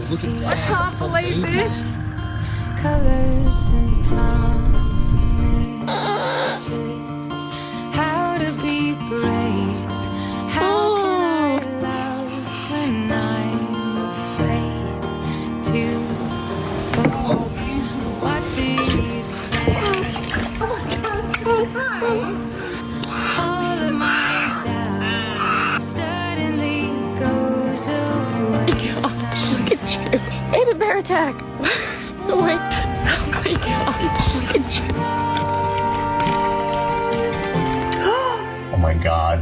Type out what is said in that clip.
Look at that. I can't believe this. Colors and promises. How to be brave. How can I love when I'm afraid to fall? Watching you stand. All of my doubt suddenly goes away. Look at you. Baby bear attack. Oh my gosh, look at you. Oh my God.